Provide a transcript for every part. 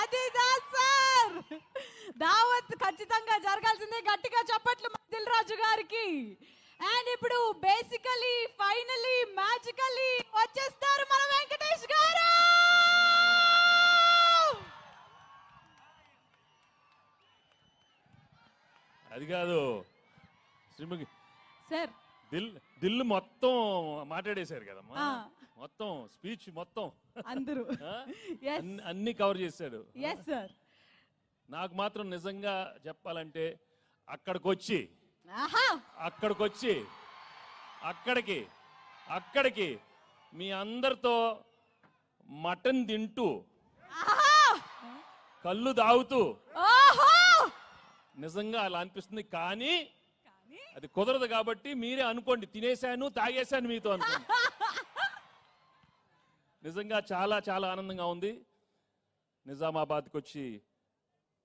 అది సార్ దావత్ ఖచ్చితంగా జరగాల్సిందే. గట్టిగా చప్పట్లు దిల్ రాజు గారికి. అండ్ ఇప్పుడు బేసికలీ ఫైనలీ మ్యాజికలీ వచ్చేస్తారు మన వెంకటేష్ గారు. అది కాదు శ్రీముఖి సార్, దిల్ మొత్తం మాట్లాడేశారు కదమ్మా, మొత్తం స్పీచ్ మొత్తం అందరూ అన్ని కవర్ చేశాడు. సార్ నాకు మాత్రం నిజంగా చెప్పాలంటే అక్కడికి మీ అందరితో మటన్ తింటూ కళ్ళు తాగుతూ నిజంగా అలా అనిపిస్తుంది. కానీ అది కుదరదు కాబట్టి మీరే అనుకోండి, తినేశాను తాగేశాను మీతో అనుకోండి. నిజంగా చాలా చాలా ఆనందంగా ఉంది. నిజామాబాద్కి వచ్చి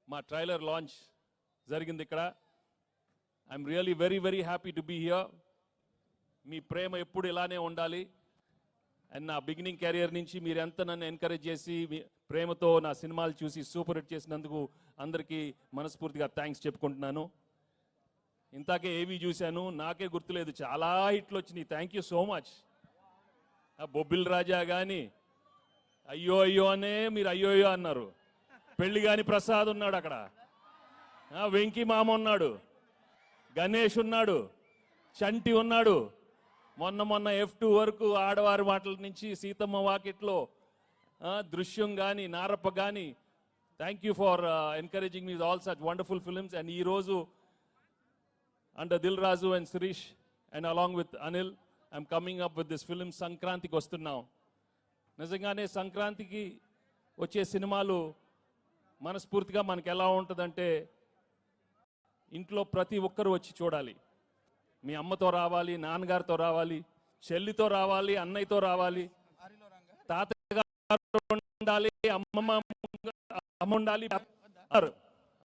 మా ట్రైలర్ లాంచ్ జరిగింది ఇక్కడ. I'm really very very happy to be here. మీ ప్రేమ ఎప్పుడు ఇలానే ఉండాలి. అండ్ నా బిగినింగ్ కెరియర్ నుంచి మీరు ఎంత నన్ను ఎంకరేజ్ చేసి మీ ప్రేమతో నా సినిమాలు చూసి సూపర్ హిట్ చేసినందుకు అందరికీ మనస్ఫూర్తిగా థ్యాంక్స్ చెప్పుకుంటున్నాను. ఇంతాకే ఏవి చూశాను, నాకే గుర్తులేదు, చాలా హిట్లు వచ్చినాయి. Thank you so much. Bobbili Raja కానీ అయ్యో అయ్యో అనే మీరు అయ్యో అయ్యో అన్నారు. పెళ్లి కాని ప్రసాద్ ఉన్నాడు అక్కడ, వెంకీ మామ ఉన్నాడు, గణేష్ ఉన్నాడు, చంటి ఉన్నాడు. మొన్న F2 వరకు ఆడవారి మాటల నుంచి సీతమ్మ వాకిట్లో దృశ్యం కానీ నారప్ప కానీ. Thank you for encouraging me all such wonderful films. And ఈరోజు under Dil Raju and Shirish and along with Anil I'm coming up with this film. సంక్రాంతికి వస్తున్నాం. నిజంగానే సంక్రాంతికి వచ్చే సినిమాలు మనస్ఫూర్తిగా మనకి ఎలా ఉంటుందంటే ఇంట్లో ప్రతి ఒక్కరు వచ్చి చూడాలి. మీ అమ్మతో రావాలి, నాన్నగారితో రావాలి, చెల్లితో రావాలి, అన్నయ్యతో రావాలి, తాతగారు ఉండాలి, అమ్మ ఉండాలి,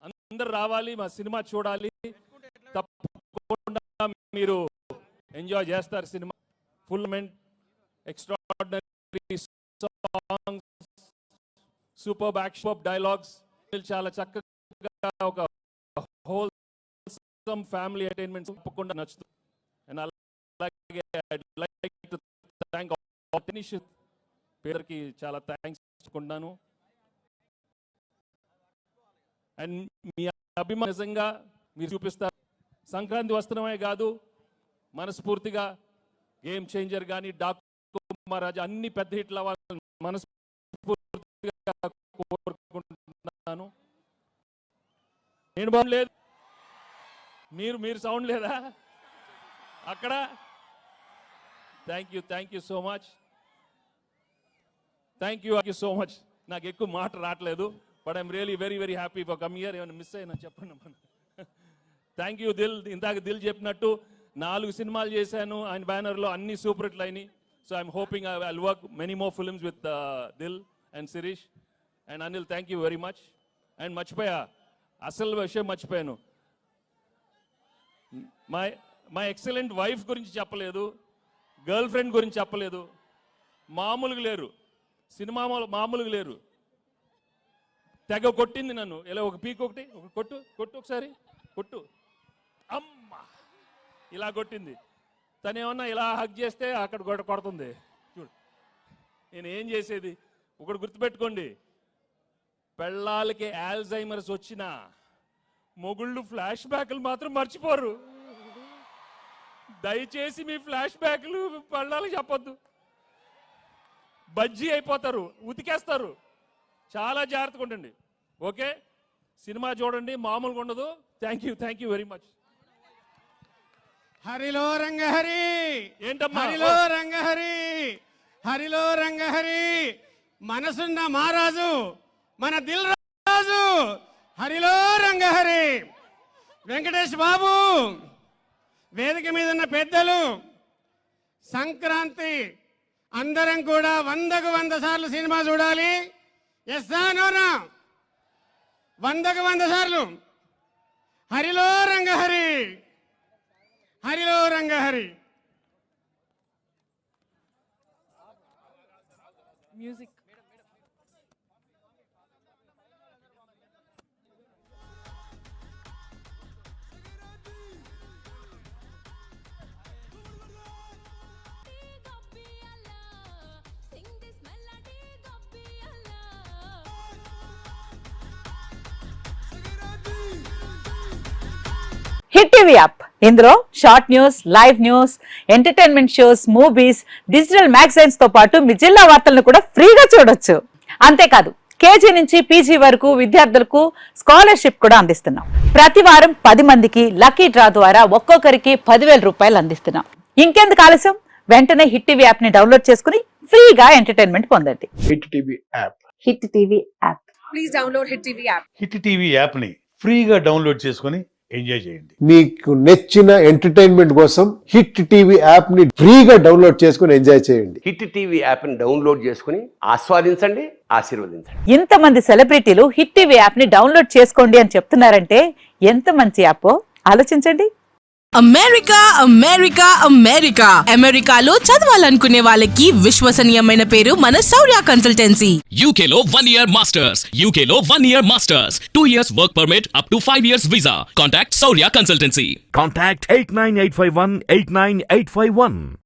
అందరు రావాలి, మా సినిమా చూడాలి. తప్పకుండా మీరు ఎంజాయ్ చేస్తారు cinema. Full meant, extraordinary songs, super action dialogues, చాలా చక్కగా ఒక హోల్ ఫ్యామిలీ ఎంటర్టైన్మెంట్ తప్పకుండా నచ్చుతుంది. అండ్ అలాగే I'd like to thank all technicians పేరుకి చాలా థ్యాంక్స్ చెప్పుకుంటున్నాను. అండ్ మీ అభిమానం నిజంగా మీరు చూపిస్తారు. సంక్రాంతి వస్తున్నామే కాదు, మనస్ఫూర్తిగా గేమ్ చేంజర్ కానీ డాక్టర్ మహారాజా అన్ని పెద్ద హిట్లు అవ్వాలని మనస్ఫూర్తిగా కోరుకుంటున్నాను. నేను బాగులేదు, మీరు సౌండ్ లేదా అక్కడ? Thank you so much. Thank you so much. నాకు ఎక్కువ మాట రావట్లేదు, but I'm really very very happy for come here. ఏమైనా మిస్ అయినా చెప్పండి. Thank you Dil. ఇందాక దిల్ చెప్పినట్టు 4 సినిమాలు చేశాను ఆయన బ్యానర్లో, అన్ని సూపర్ హిట్లు అయినాయి. So I'm hoping I will work many more films with Dil and Shirish and Anil. Thank you very much. And మర్చిపోయా, అసలు విషయం మర్చిపోయాను, మా ఎక్సలెంట్ వైఫ్ గురించి చెప్పలేదు, గర్ల్ ఫ్రెండ్ గురించి చెప్పలేదు. మామూలుగా లేరు, సినిమా మామూలుగా లేరు. తెగ కొట్టింది నన్ను. ఇలా ఒక పీక్ ఒకటి కొట్టు ఒకసారి కొట్టు, అమ్మ ఇలా కొట్టింది. తను ఏమన్నా ఇలా హగ్ చేస్తే అక్కడ కొడుతుంది. చూడు నేను ఏం చేసేది. ఒకటి గుర్తుపెట్టుకోండి, పెళ్ళాలకి ఆల్జైమర్స్ వచ్చినా మొగుళ్ళు ఫ్లాష్ బ్యాక్లు మాత్రం మర్చిపోరు. దయచేసి మీ ఫ్లాష్ బ్యాక్లు పెళ్ళాలకు చెప్పొద్దు, బజ్జీ అయిపోతారు, ఉతికేస్తారు. చాలా జాగ్రత్తగా ఉండండి. ఓకే, సినిమా చూడండి, మామూలుగా ఉండదు. Thank you very much. హరిలో రంగహరి ఏంటమ్మా? హరిలో రంగహరి, హరిలో రంగహరి, మనసున్న మహారాజు మన దిల్ రాజు, హరిలో రంగహరి. వెంకటేష్ బాబు, వేదిక మీద ఉన్న పెద్దలు, సంక్రాంతి అందరం కూడా 100కు 100 సార్లు సినిమా చూడాలి. ఎస్ నోనా? 100కు 100 సార్లు. హరిలో రంగహరి, హరిలో రంగహరి. మ్యూజిక్ హిట్ టీవీ యాప్ ఇందులో short news, live news, entertainment shows, movies, digital magazines తో పాటు మీ జిల్లా వార్తలను కూడా ఫ్రీగా చూడొచ్చు. అంతేకాదు కేజీ నుంచి పీజీ వరకు విద్యార్థులకు స్కాలర్షిప్ కూడా అందిస్తున్నాం. ప్రతి వారం 10 మందికి లక్కీ డ్రా ద్వారా ఒక్కొక్కరికి 10,000 రూపాయలు అందిస్తున్నాం. ఇంకెందుకు ఆలస్యం, వెంటనే హిట్ టీవీ యాప్ ని డౌన్లోడ్ చేసుకుని ఫ్రీగా ఎంటర్టైన్మెంట్ పొందండి. Hit TV app. Hit TV app. Hit TV యాప్ని ఫ్రీగా డౌన్లోడ్ చేసుకొని ఎంజాయ్ చేయండి. మీకు నచ్చిన ఎంటర్టైన్మెంట్ కోసం హిట్ టీవీ యాప్ ని ఫ్రీగా డౌన్లోడ్ చేసుకుని ఎంజాయ్ చేయండి. హిట్ టీవీ యాప్ని డౌన్లోడ్ చేసుకుని ఆస్వాదించండి, ఆశీర్వదించండి. ఇంతమంది సెలబ్రిటీలు హిట్ టీవీ యాప్ ని డౌన్లోడ్ చేసుకోండి అని చెప్తున్నారంటే ఎంత మంచి యాప్ ఆలోచించండి. అమెరికా అమెరికా అమెరికా అమెరికాలో చదవాలనుకునే వాళ్ళకి విశ్వసనీయమైన పేరు మన శౌర్య కన్సల్టెన్సీ. UK లో 1 year masters. UK లో 1 year masters. 2 years work permit up to 5 years visa. Contact Saurya Consultancy. Contact 89851 89851.